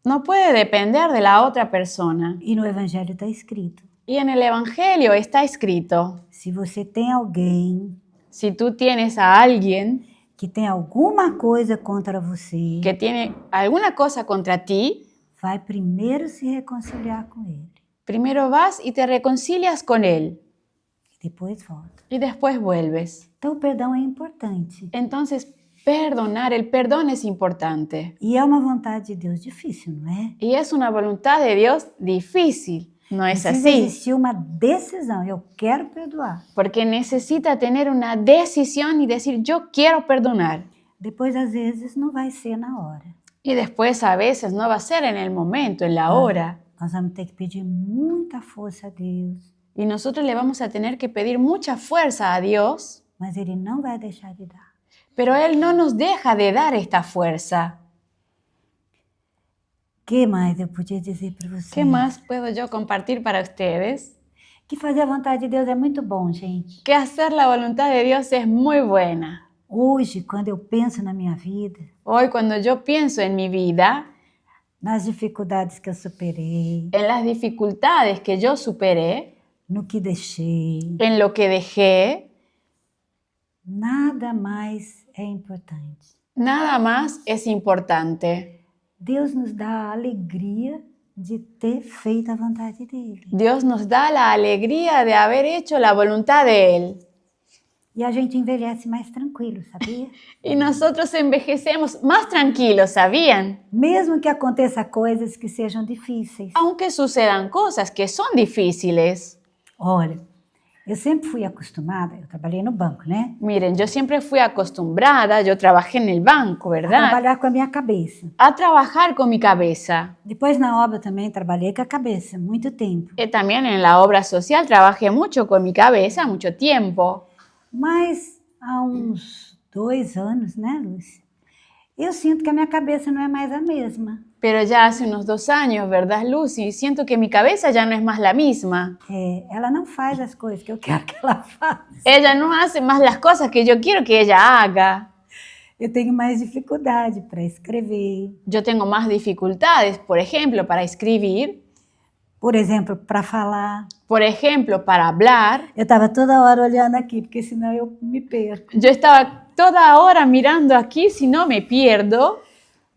No puede depender de la otra persona. E no Evangelho está escrito, Y en el Evangelio está escrito, se você tem alguém si tú tienes a alguien que tem alguma coisa contra você, que tiene alguna cosa contra ti, vai primeiro se reconciliar com ele primero vas y te reconcilias con él e depois volta. y después vuelves. Então o perdão é importante. Entonces, perdonar, el perdón es importante. E é uma vontade de Deus difícil, não é? Y es una voluntad de Dios difícil, ¿no es Precisa así? existir uma decisão, eu quero perdoar. Porque necesita tener una decisión y decir, yo quiero perdonar. Depois, às vezes, não vai ser na hora. Y después a veces no va a ser en el momento, en la hora. Nós vamos ter que pedir muita força a Deus, Y nosotros le vamos a tener que pedir mucha fuerza a Dios, mas Ele não vai deixar de dar. pero Él no nos deja de dar esta fuerza. O que mais eu podia dizer para vocês? ¿Qué más puedo yo compartir para ustedes? Que fazer a vontade de Deus é muito bom, gente. Que hacer la voluntad de Dios es muy buena. Hoje, quando eu penso na minha vida, Hoy cuando yo pienso en mi vida, nas dificuldades que eu superei, en las dificultades que yo superé, no que deixei, en lo que dejé, nada mais é importante. nada más es importante. Deus nos dá a alegria de ter feito a vontade dEle. Dios nos da la alegría de haber hecho la voluntad de Él. E a gente envelhece mais tranquilo, sabia? Y nosotros envejecemos más tranquilos, ¿sabían? Mesmo que aconteça coisas que sejam difíceis. Aunque sucedan cosas que son difíciles. Olha, eu sempre fui acostumada, eu trabalhei no banco, né? Miren, yo siempre fui acostumbrada, yo trabajé en el banco, A ¿verdad? trabalhar com a minha cabeça. A trabajar con mi cabeza. Depois na obra também trabalhei com a cabeça, muito tempo. También en la obra social trabajé mucho con mi cabeza, mucho tiempo. Mas há uns 2 anos, né, Lúcia? Eu sinto que a minha cabeça não é mais a mesma. Pero ya hace unos 2 años, ¿verdad, Lucy? Siento que mi cabeza ya no es más la misma. Ela não faz as coisas que eu quero que ela faça. Ella no hace más las cosas que yo quiero que ella haga. Eu tenho mais dificuldade para escrever. Yo tengo más dificultades, por ejemplo, para escribir, Por exemplo, para falar. por ejemplo, para hablar. Eu estava toda hora olhando aqui, porque senão eu me perco. Yo estaba toda hora mirando aquí, si no me pierdo.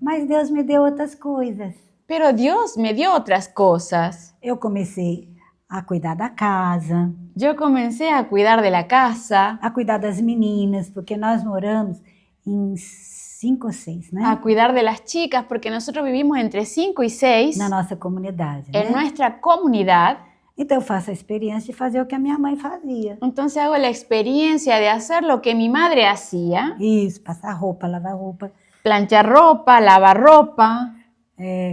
Mas Deus me deu outras coisas. Pero Dios me dio otras cosas. Eu comecei a cuidar da casa, Yo comencé a cuidar de la casa, a cuidar das meninas, porque nós moramos em 5 ou 6, né? a cuidar de las chicas, porque nosotros vivimos entre 5 y 6 Na nossa comunidade, en né? nuestra comunidad. Então eu faço a experiência de fazer o que a minha mãe fazia. Entonces hago la experiencia de hacer lo que mi madre hacía. Isso, passar roupa, lavar roupa. Planchar ropa, lavar ropa,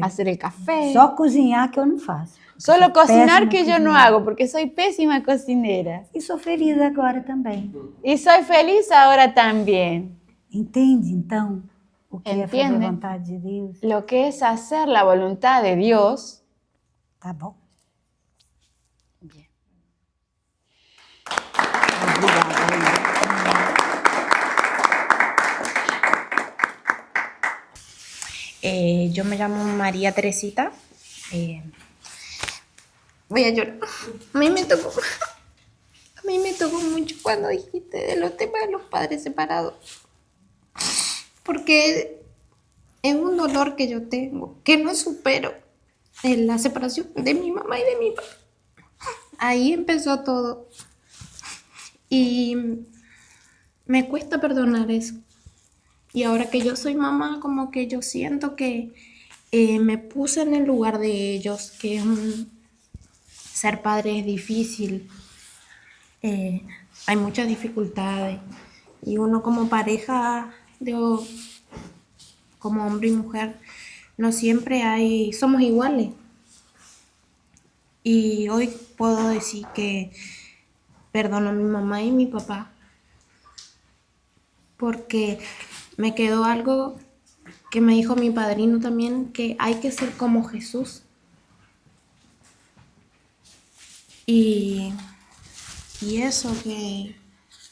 hacer el café. Só cozinhar que eu não faço. Solo Sou cocinar péssima que yo no cozinhando. hago, porque soy pésima cocinera. E sou feliz agora também. Y soy feliz ahora también. Entende, então, o que é fazer a Entende? vontade de Deus? Lo que es hacer la voluntad de Dios. Tá bom? Bien. Obrigada, Linda. Yo me llamo María Teresita. Voy a llorar. A mí me tocó mucho cuando dijiste de los temas de los padres separados. Porque es un dolor que yo tengo, que no supero. En la separación de mi mamá y de mi papá. Ahí empezó todo. Y me cuesta perdonar eso. Y ahora que yo soy mamá, como que yo siento que me puse en el lugar de ellos, que ser padre es difícil. Hay muchas dificultades. Y uno como pareja, como hombre y mujer, no siempre somos iguales. Y hoy puedo decir que perdono a mi mamá y mi papá porque me quedó algo que me dijo mi padrino también, que hay que ser como Jesús. Y eso que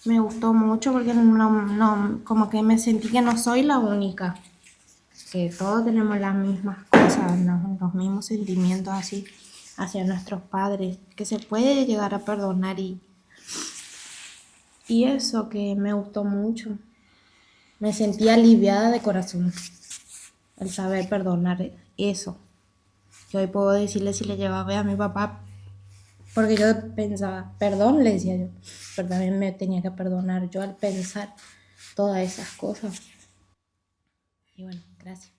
me gustó mucho porque como que me sentí que no soy la única, que todos tenemos las mismas cosas, los mismos sentimientos así hacia nuestros padres, que se puede llegar a perdonar y eso que me gustó mucho. Me sentí aliviada de corazón al saber perdonar eso. Que hoy puedo decirle si le llevaba a mi papá, porque yo pensaba, perdón, le decía yo, pero también me tenía que perdonar yo al pensar todas esas cosas. Y bueno, gracias.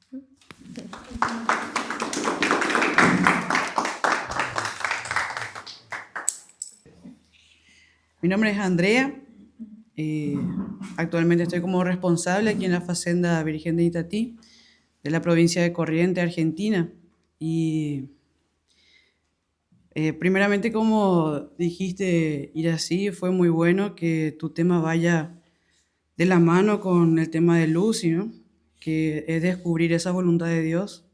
Mi nombre es Andrea. Actualmente estoy como responsable aquí en la Facenda Virgen de Itatí, de la provincia de Corrientes, Argentina. Y primeramente, como dijiste, Irací, fue muy bueno que tu tema vaya de la mano con el tema de Lucy, ¿no? Que es descubrir esa voluntad de Dios.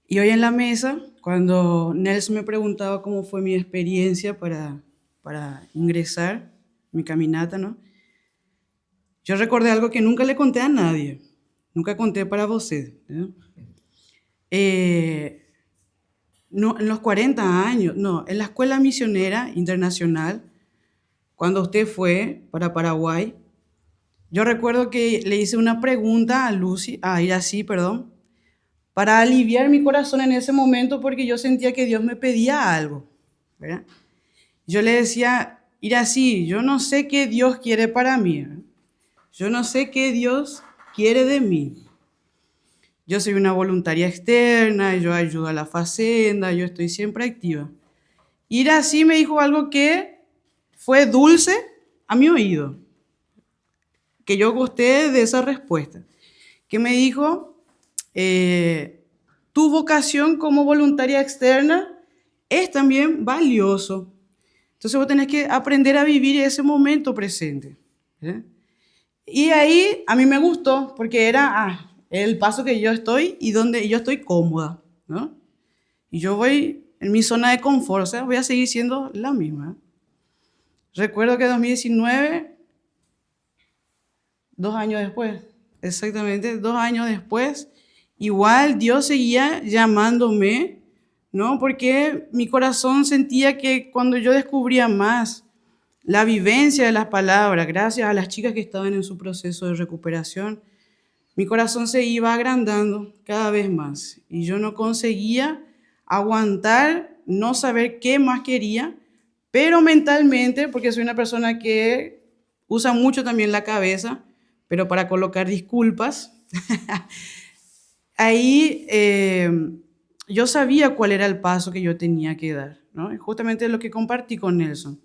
Y hoy en la mesa, cuando Nelson me preguntaba cómo fue mi experiencia para ingresar, mi caminata, ¿no? Yo recordé algo que nunca le conté a nadie, nunca conté para vosotros, ¿no? No, en los 40 años, no, en la Escuela Misionera Internacional, cuando usted fue para Paraguay, yo recuerdo que le hice una pregunta a Irací, perdón, para aliviar mi corazón en ese momento porque yo sentía que Dios me pedía algo, ¿verdad? Yo le decía, Irací, yo no sé qué Dios quiere para mí, ¿verdad? Yo no sé qué Dios quiere de mí. Yo soy una voluntaria externa, yo ayudo a la facenda, yo estoy siempre activa. Irací me dijo algo que fue dulce a mi oído, que yo gusté de esa respuesta, que me dijo, tu vocación como voluntaria externa es también valioso. Entonces vos tenés que aprender a vivir ese momento presente, ¿verdad? Y ahí a mí me gustó porque era el paso que yo estoy y donde yo estoy cómoda, ¿no? Y yo voy en mi zona de confort, o sea, voy a seguir siendo la misma. Recuerdo que en 2019, 2 años después, exactamente 2 años después, igual Dios seguía llamándome, ¿no? Porque mi corazón sentía que cuando yo descubría más la vivencia de las palabras, gracias a las chicas que estaban en su proceso de recuperación, mi corazón se iba agrandando cada vez más y yo no conseguía aguantar, no saber qué más quería, pero mentalmente, porque soy una persona que usa mucho también la cabeza, pero para colocar disculpas, ahí yo sabía cuál era el paso que yo tenía que dar, ¿no? Y justamente lo que compartí con Nelson.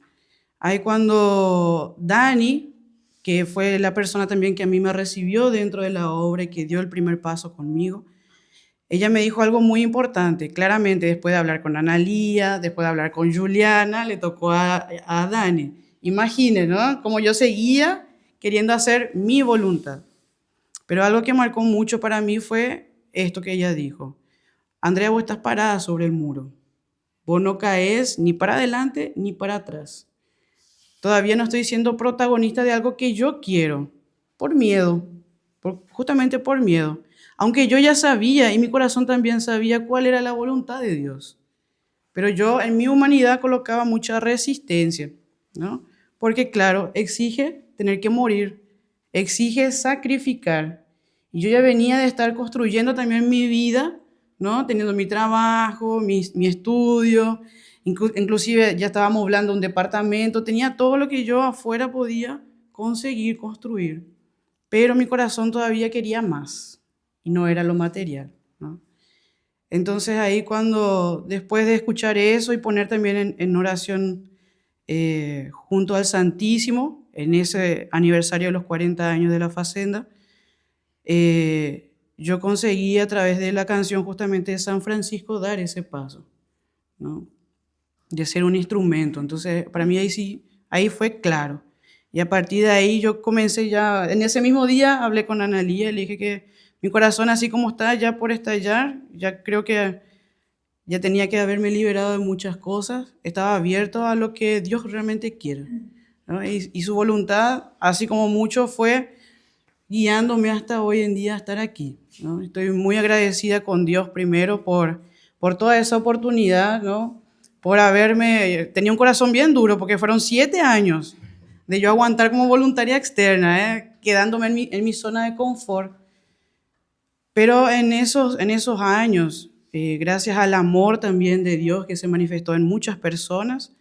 Ahí cuando Dani, que fue la persona también que a mí me recibió dentro de la obra y que dio el primer paso conmigo, ella me dijo algo muy importante. Claramente, después de hablar con Analía, después de hablar con Juliana, le tocó a Dani. Imaginen, ¿no? Como yo seguía queriendo hacer mi voluntad. Pero algo que marcó mucho para mí fue esto que ella dijo. Andrea, vos estás parada sobre el muro. Vos no caes ni para adelante ni para atrás. Todavía no estoy siendo protagonista de algo que yo quiero, por miedo, justamente por miedo. Aunque yo ya sabía y mi corazón también sabía cuál era la voluntad de Dios. Pero yo en mi humanidad colocaba mucha resistencia, ¿no? Porque claro, exige tener que morir, exige sacrificar. Y yo ya venía de estar construyendo también mi vida, ¿no? Teniendo mi trabajo, mi estudio, inclusive ya estábamos hablando de un departamento, tenía todo lo que yo afuera podía conseguir construir. Pero mi corazón todavía quería más y no era lo material, ¿no? Entonces ahí cuando, después de escuchar eso y poner también en oración junto al Santísimo, en ese aniversario de los 40 años de la Facenda, yo conseguí a través de la canción justamente de San Francisco dar ese paso, ¿no? De ser un instrumento. Entonces para mí ahí sí, ahí fue claro. Y a partir de ahí yo comencé ya, en ese mismo día hablé con Analía y le dije que mi corazón así como está ya por estallar, ya creo que ya tenía que haberme liberado de muchas cosas, estaba abierto a lo que Dios realmente quiere, ¿no? Y su voluntad, así como mucho, fue guiándome hasta hoy en día a estar aquí, ¿no? Estoy muy agradecida con Dios primero por toda esa oportunidad, ¿no? Por haberme, tenía un corazón bien duro porque fueron 7 años de yo aguantar como voluntaria externa, quedándome en mi zona de confort. Pero en esos años, gracias al amor también de Dios que se manifestó en muchas personas,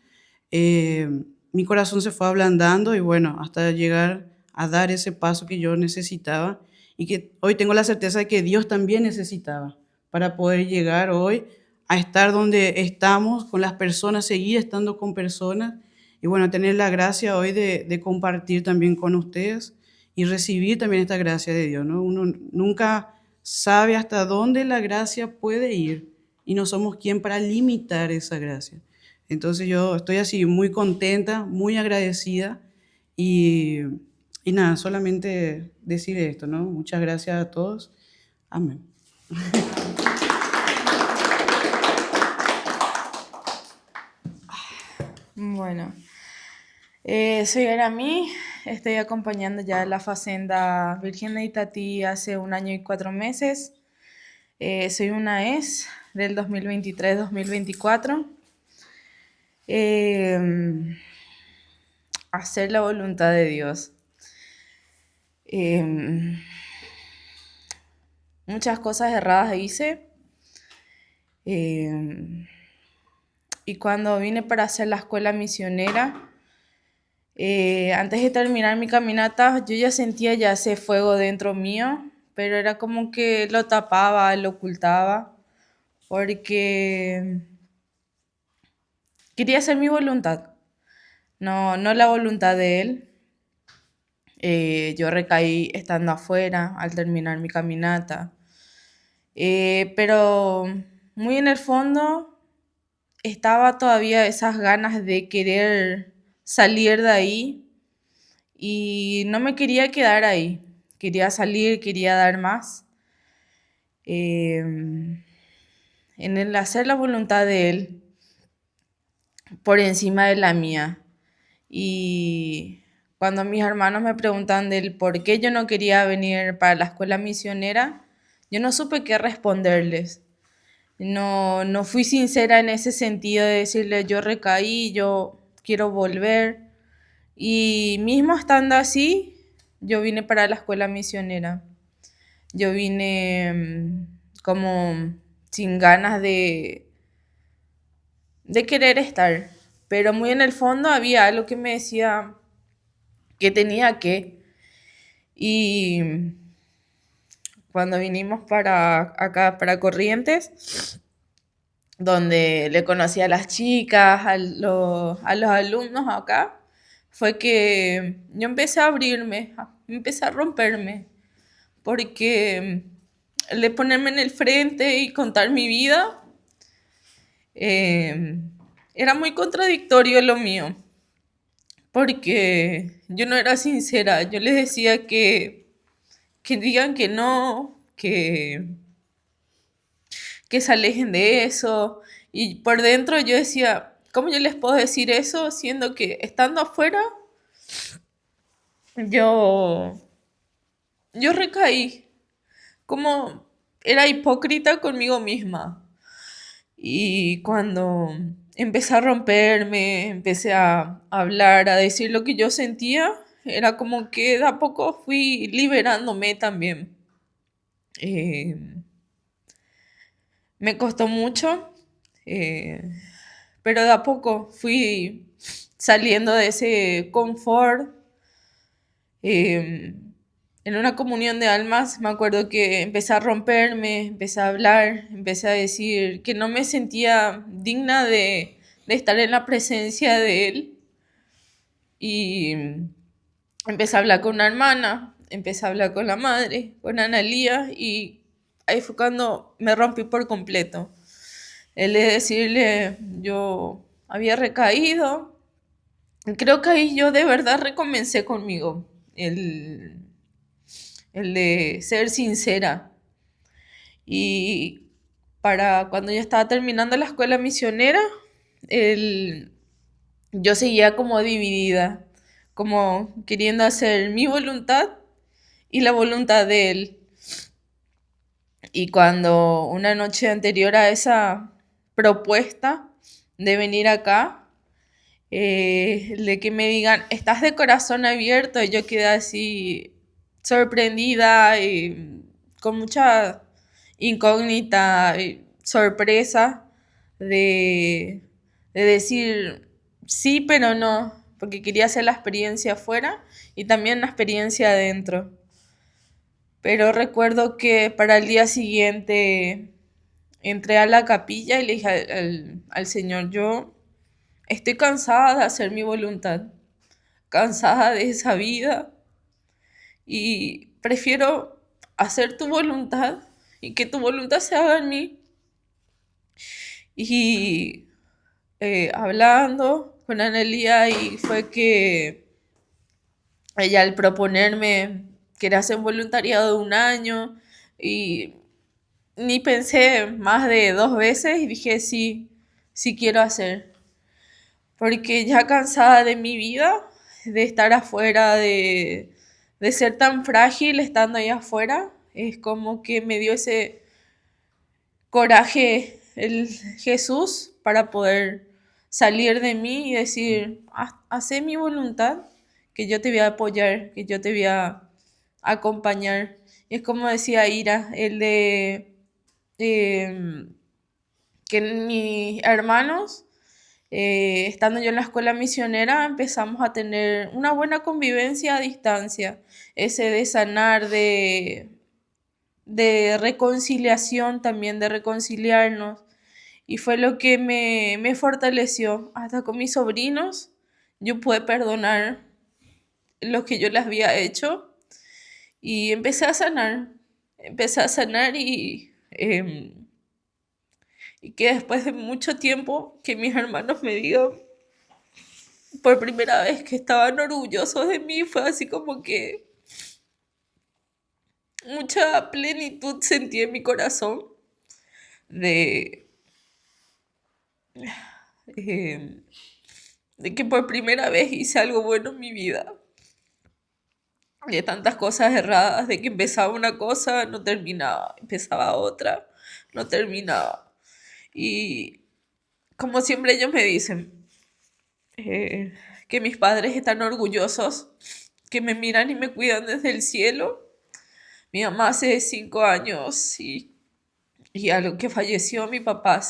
eh, mi corazón se fue ablandando y bueno, hasta llegar a dar ese paso que yo necesitaba y que hoy tengo la certeza de que Dios también necesitaba para poder llegar hoy a estar donde estamos con las personas, seguir estando con personas y bueno, tener la gracia hoy de compartir también con ustedes y recibir también esta gracia de Dios, ¿no? Uno nunca sabe hasta dónde la gracia puede ir y no somos quien para limitar esa gracia. Entonces yo estoy así muy contenta, muy agradecida y, y nada, solamente decir esto, ¿no? Muchas gracias a todos. Amén. Bueno, soy Arami, estoy acompañando ya la Facenda Virgen de Itatí hace 1 año y 4 meses. Soy una ES del 2023-2024. Hacer la voluntad de Dios. Muchas cosas erradas hice. Y cuando vine para hacer la escuela misionera, antes de terminar mi caminata, yo ya sentía ya ese fuego dentro mío, pero era como que lo tapaba, lo ocultaba, porque quería hacer mi voluntad, no la voluntad de Él. Yo recaí estando afuera al terminar mi caminata, pero muy en el fondo estaba todavía esas ganas de querer salir de ahí y no me quería quedar ahí. Quería salir, quería dar más. En el hacer la voluntad de Él por encima de la mía. Y cuando mis hermanos me preguntan del por qué yo no quería venir para la escuela misionera, yo no supe qué responderles. No fui sincera en ese sentido de decirle yo recaí, yo quiero volver. Y mismo estando así, yo vine para la escuela misionera. Yo vine como sin ganas de querer estar, pero muy en el fondo había algo que me decía que tenía que. Y cuando vinimos para acá, para Corrientes, donde le conocí a las chicas, a los alumnos acá, fue que yo empecé a abrirme, empecé a romperme, porque el de ponerme en el frente y contar mi vida, era muy contradictorio lo mío, porque yo no era sincera, yo les decía que digan que no, que se alejen de eso, y por dentro yo decía, ¿cómo yo les puedo decir eso siendo que estando afuera yo recaí? Como era hipócrita conmigo misma. Y cuando empecé a romperme, empecé a hablar, a decir lo que yo sentía, era como que de a poco fui liberándome también. Eh, Me costó mucho, eh, pero de a poco fui saliendo de ese confort. Eh, en una comunión de almas me acuerdo que empecé a romperme, empecé a hablar, empecé a decir que no me sentía digna de estar en la presencia de él. Y empecé a hablar con una hermana, empecé a hablar con la madre, con Analía, y ahí fue cuando me rompí por completo. El de decirle, yo había recaído. Creo que ahí yo de verdad recomencé conmigo. El de ser sincera. Y para cuando yo estaba terminando la escuela misionera, yo seguía como dividida, como queriendo hacer mi voluntad y la voluntad de él. Y cuando una noche anterior a esa propuesta de venir acá, de que me digan, estás de corazón abierto, y yo quedé así sorprendida y con mucha incógnita y sorpresa de, de decir sí, pero no, porque quería hacer la experiencia afuera y también la experiencia adentro. Pero recuerdo que para el día siguiente entré a la capilla y le dije al Señor, yo estoy cansada de hacer mi voluntad, cansada de esa vida y prefiero hacer tu voluntad y que tu voluntad se haga en mí. Y hablando con Anelía, y fue que ella al proponerme quería hacer un voluntariado de 1 año y ni pensé más de 2 veces y dije sí, sí quiero hacer. Porque ya cansada de mi vida, de estar afuera, de ser tan frágil estando ahí afuera, es como que me dio ese coraje el Jesús para poder salir de mí y decir, haz mi voluntad, que yo te voy a apoyar, que yo te voy a acompañar. Y es como decía Ira, el de que mis hermanos, estando yo en la escuela misionera, empezamos a tener una buena convivencia a distancia, ese de sanar, de reconciliación también, de reconciliarnos. Y fue lo que me fortaleció. Hasta con mis sobrinos yo pude perdonar lo que yo les había hecho y empecé a sanar y que después de mucho tiempo que mis hermanos me digan por primera vez que estaban orgullosos de mí, fue así como que mucha plenitud sentí en mi corazón de, eh, de que por primera vez hice algo bueno en mi vida. De tantas cosas erradas, de que empezaba una cosa, no terminaba, empezaba otra, no terminaba. Y como siempre ellos me dicen, que mis padres están orgullosos, que me miran y me cuidan desde el cielo. Mi mamá hace 5 años y algo que falleció, mi papá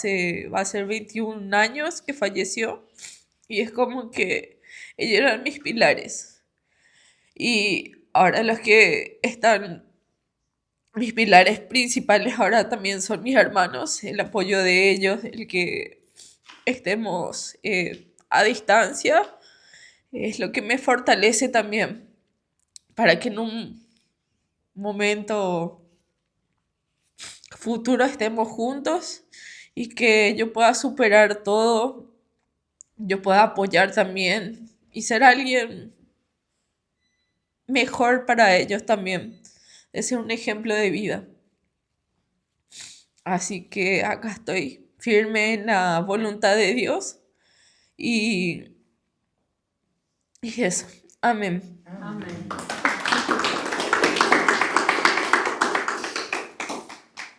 va a ser 21 años que falleció, y es como que ellos eran mis pilares. Y ahora los que están, mis pilares principales ahora también son mis hermanos, el apoyo de ellos, el que estemos a distancia, es lo que me fortalece también para que en un momento futuro estemos juntos y que yo pueda superar todo, yo pueda apoyar también y ser alguien mejor para ellos también, de ser un ejemplo de vida. Así que acá estoy firme en la voluntad de Dios y eso. Amén. Amén.